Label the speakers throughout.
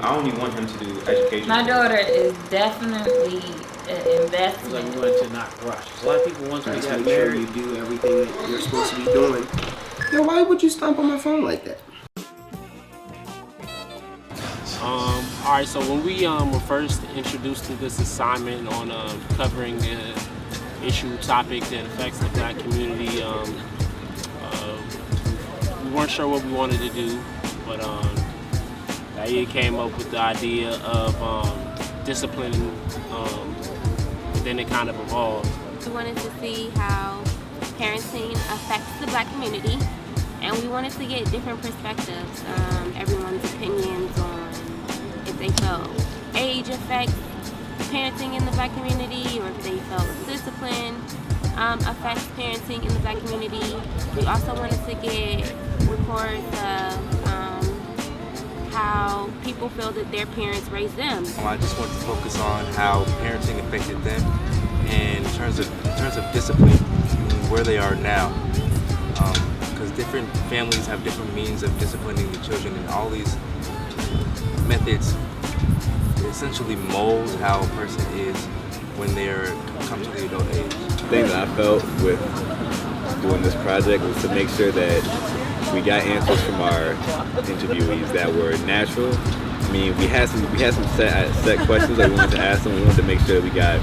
Speaker 1: I only want him to do education.
Speaker 2: My daughter is definitely an investment.
Speaker 3: Like we wanted to not rush. A lot of people once we got
Speaker 4: make
Speaker 3: married,
Speaker 4: sure you do everything that you're supposed to be doing. Yo, why would you stomp on my phone like that?
Speaker 5: Alright, so when we were first introduced to this assignment on covering an issue topic that affects the black community, we weren't sure what we wanted to do, but Aida came up with the idea of disciplining, and then it kind of evolved.
Speaker 6: We wanted to see how parenting affects the black community, and we wanted to get different perspectives, everyone's opinions on if they felt age affects parenting in the black community, or if they felt discipline affects parenting in the black community. We also wanted to get reports of how people feel that their parents raised them.
Speaker 7: I just want to focus on how parenting affected them and in terms of discipline, where they are now. Because different families have different means of disciplining the children, and all these methods essentially mold how a person is when they come to the adult age.
Speaker 8: The thing that I felt with doing this project was to make sure that we got answers from our interviewees that were natural. I mean, we had some set questions that we wanted to ask them. We wanted to make sure that we got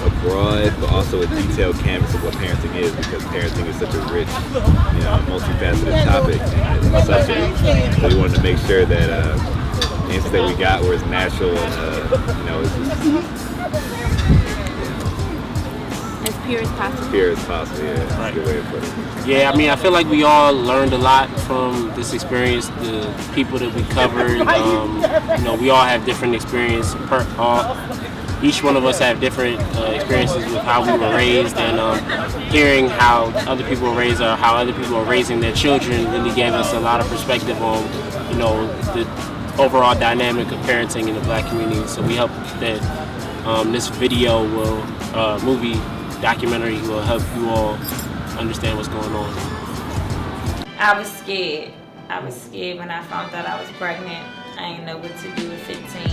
Speaker 8: a broad but also a detailed canvas of what parenting is, because parenting is such a rich, multifaceted topic and subject. So we wanted to make sure that the answers that we got were as natural and
Speaker 6: As pure as possible.
Speaker 8: Pure as possible, yeah. That's
Speaker 5: Right.
Speaker 8: a good way to put it.
Speaker 5: Yeah, I mean, I feel like we all learned a lot from this experience. The people that we covered, we all have different experiences. Each one of us have different experiences with how we were raised, and hearing how other people were raised or how other people are raising their children really gave us a lot of perspective on, the overall dynamic of parenting in the black community. So we hope that this movie documentary will help you all understand what's going on.
Speaker 2: I was scared. I was scared when I found out I was pregnant. I didn't know what to do at 15.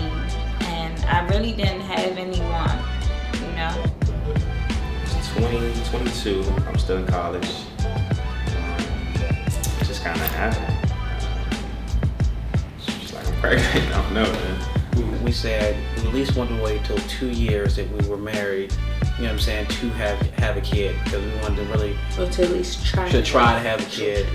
Speaker 2: And I really didn't have anyone,
Speaker 1: 22, I'm still in college. It just kind of happened. It's just like I'm pregnant, I don't know, man.
Speaker 3: we said we at least wanted to wait till 2 years that we were married, to have a kid, because we wanted to really
Speaker 9: Or to at least try
Speaker 3: to have a kid.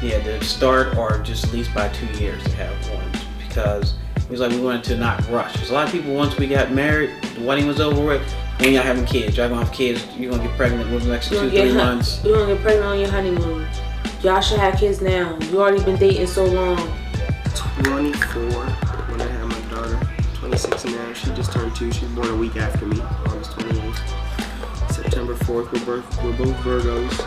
Speaker 3: Yeah, to start or just at least by 2 years to have one, because it was like we wanted to not rush. Because a lot of people, once we got married, the wedding was over with, when y'all having kids, y'all gonna have kids, you're gonna get pregnant within the next 2-3 months.
Speaker 9: You're gonna get pregnant on your honeymoon. Y'all should have kids now. You already been dating so long.
Speaker 4: 24 when I had my daughter. 26 now. She just turned 2. She was born a week after me, August 28th. September 4th. We're both Virgos.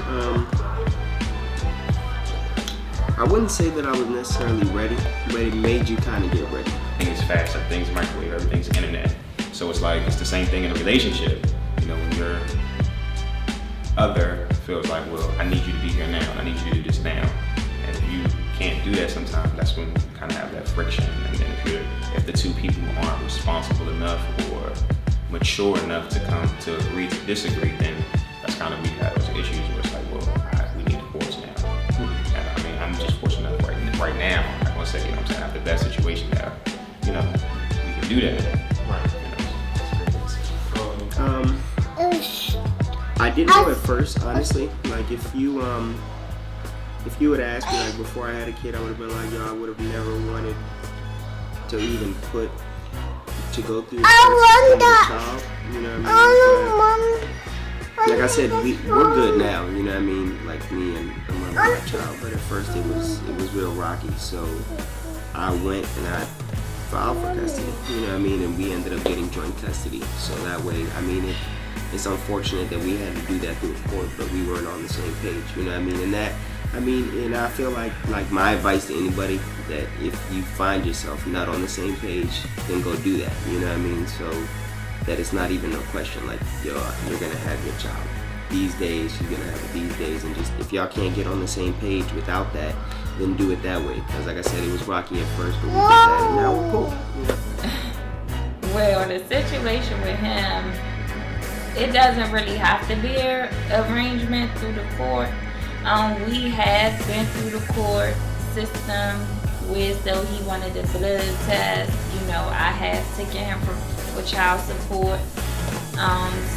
Speaker 4: I wouldn't say that I was necessarily ready, but it made you kind of get ready.
Speaker 1: Everything is fast, everything's microwave, everything's internet. So it's like, it's the same thing in a relationship. When your other feels like, well, I need you to be here now, I need you to do this now. And if you can't do that sometimes, that's when you kind of have that friction. And then if the two people aren't responsible enough or mature enough to come to agree to disagree, then that's kind of when you have those issues where it's like, well, we need divorce now. And I mean, I'm just fortunate enough right now, I'm gonna say, I have the best situation that, we can do that.
Speaker 4: I didn't know at first, honestly. Like if you would ask me like before I had a kid, I would have been like, yo, I would have never wanted to even to go through the process of a child. You know what I mean? But, like I said, we're good now. You know what I mean? Like me and the mother of my child. But at first it was real rocky. So I went and I filed for custody. You know what I mean? And we ended up getting joint custody. So that way, I mean, it's unfortunate that we had to do that through a court, but we weren't on the same page. You know what I mean? And I feel like my advice to anybody, that if you find yourself not on the same page, then go do that. You know what I mean? So that it's not even a question like, yo, you're gonna have your child these days, you're gonna have it these days, and just if y'all can't get on the same page without that, then do it that way. Because like I said, it was rocky at first, but we did that, and now we're cool. You know?
Speaker 2: the situation with him, it doesn't really have to be an arrangement through the court. We have been through the court system where so he wanted the blood test. You know, I have taken him for child support.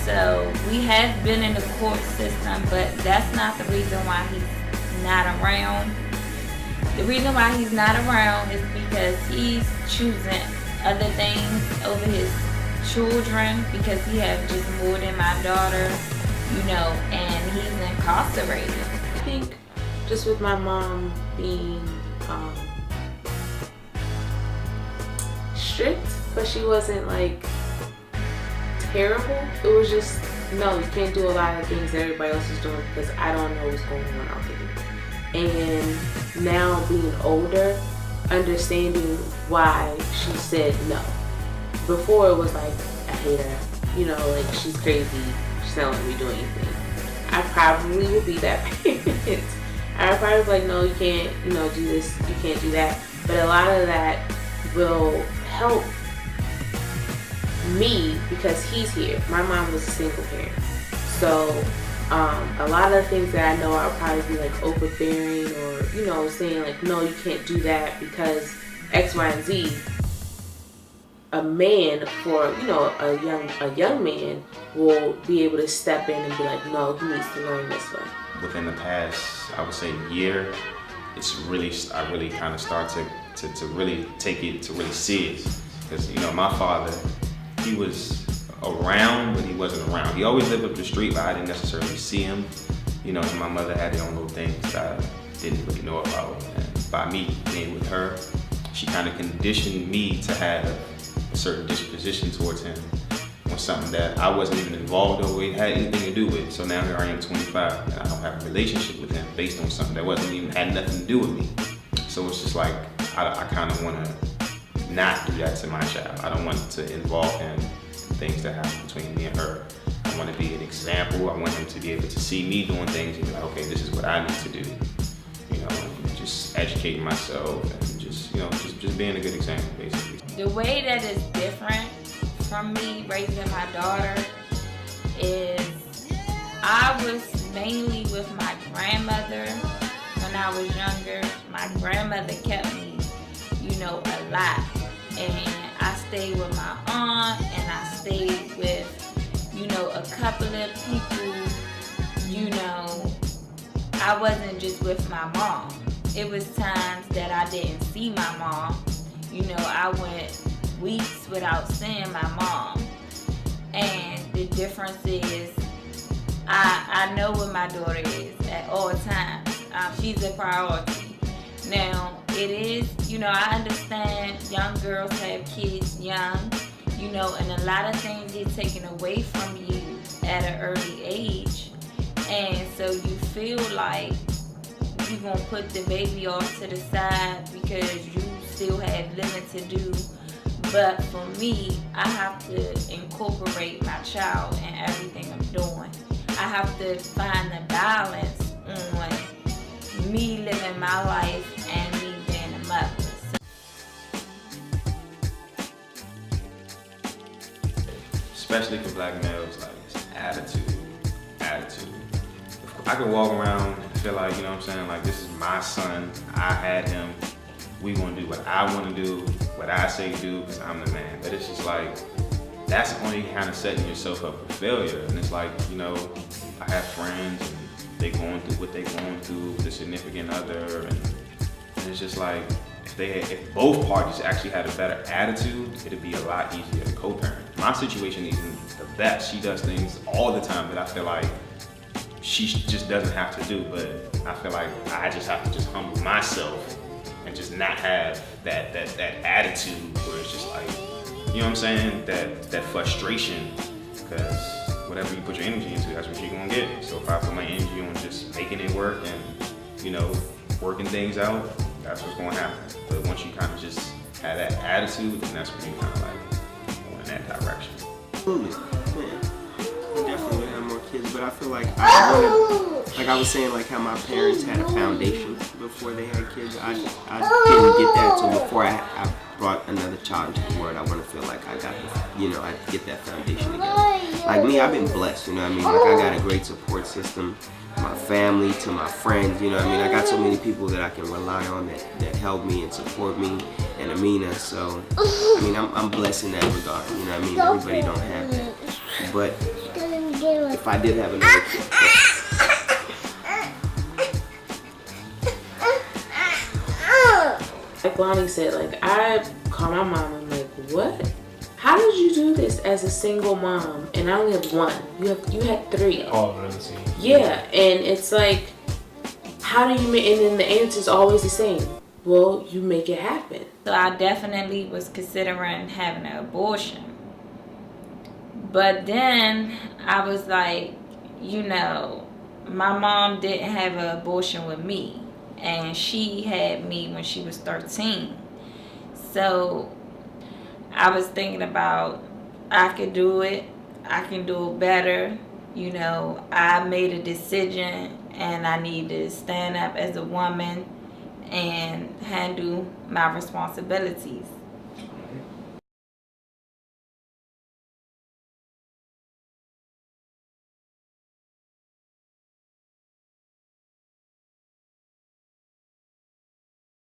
Speaker 2: So we have been in the court system, but that's not the reason why he's not around. The reason why he's not around is because he's choosing other things over his children, because he has just more than my daughter, you know, and he's incarcerated.
Speaker 9: I think just with my mom being strict, but she wasn't like terrible. It was just, no, you can't do a lot of things that everybody else is doing because I don't know what's going on out there. And now being older, understanding why she said no. Before it was like, I hate her, you know, like she's crazy, she's not letting me do anything. I probably would be that parent. I would probably be like, no, you can't, you know, do this, you can't do that. But a lot of that will help me because he's here. My mom was a single parent. So a lot of things that I know I'll probably be like overbearing or, you know, saying like, no, you can't do that because X, Y, and Z. A man, for, you know, a young man will be able to step in and be like, no, he needs to learn this way.
Speaker 1: Within the past, I would say year, I really kind of start to really take it to really serious. Because, you know, my father, he was around, but he wasn't around. He always lived up the street, but I didn't necessarily see him. You know, my mother had her own little things that I didn't really know about. And by me being with her, she kind of conditioned me to have a certain disposition towards him on something that I wasn't even involved or had anything to do with. So now here I am 25 and I don't have a relationship with him based on something that had nothing to do with me. So it's just like, I kind of want to not do that to my child. I don't want to involve him in things that happen between me and her. I want to be an example. I want him to be able to see me doing things and be like, okay, this is what I need to do. You know, and just educating myself and just, you know, just being a good example, basically.
Speaker 2: The way that is different from me raising my daughter is I was mainly with my grandmother when I was younger. My grandmother kept me, you know, a lot. And I stayed with my aunt and I stayed with, you know, a couple of people. You know, I wasn't just with my mom. It was times that I didn't see my mom. You know, I went weeks without seeing my mom. And the difference is I know what my daughter is at all times. She's a priority. Now, it is, you know, I understand young girls have kids young, you know, and a lot of things get taken away from you at an early age. And so you feel like you're going to put the baby off to the side because you still have living to do. But for me, I have to incorporate my child in everything I'm doing. I have to find the balance on me living my life and me being a mother.
Speaker 1: Especially for black males, like it's attitude. I could walk around and feel like, you know what I'm saying, like this is my son, I had him, we gonna do what I wanna do, what I say do, because I'm the man. But it's just like, that's only kind of setting yourself up for failure. And it's like, you know, I have friends and they going through what they going through with a significant other, and it's just like, if both parties actually had a better attitude, it'd be a lot easier to co-parent. My situation isn't the best. She does things all the time that I feel like she just doesn't have to do, but I feel like I just have to just humble myself and just not have that attitude where it's just like, you know what I'm saying, that frustration, because whatever you put your energy into, that's what you're gonna get. So if I put my energy on just making it work and, you know, working things out, that's what's gonna happen. But once you kind of just have that attitude, then that's when you kind of like go in that direction.
Speaker 4: Absolutely, yeah. We definitely have more kids. kids, but I feel like I want to, like I was saying, like how my parents had a foundation before they had kids. I didn't get that, so before I brought another child into the world, I want to feel like I got the, you know, I get that foundation together. Like me, I've been blessed, you know what I mean? Like I got a great support system, my family to my friends, you know what I mean? I got so many people that I can rely on that help me and support me, and Amina, so, I mean, I'm blessed in that regard, you know what I mean? Everybody don't have that. But if I did have another
Speaker 9: Like Lonnie said, like I call my mom, I'm like, what? How did you do this as a single mom? And I only have one. You had three.
Speaker 5: All of the same.
Speaker 9: Yeah, and it's like, how do you make? And then the answer's always the same. Well, you make it happen.
Speaker 2: So I definitely was considering having an abortion. But then I was like, you know, my mom didn't have an abortion with me. And she had me when she was 13. So I was thinking about, I could do it. I can do it better. You know, I made a decision and I need to stand up as a woman and handle my responsibilities.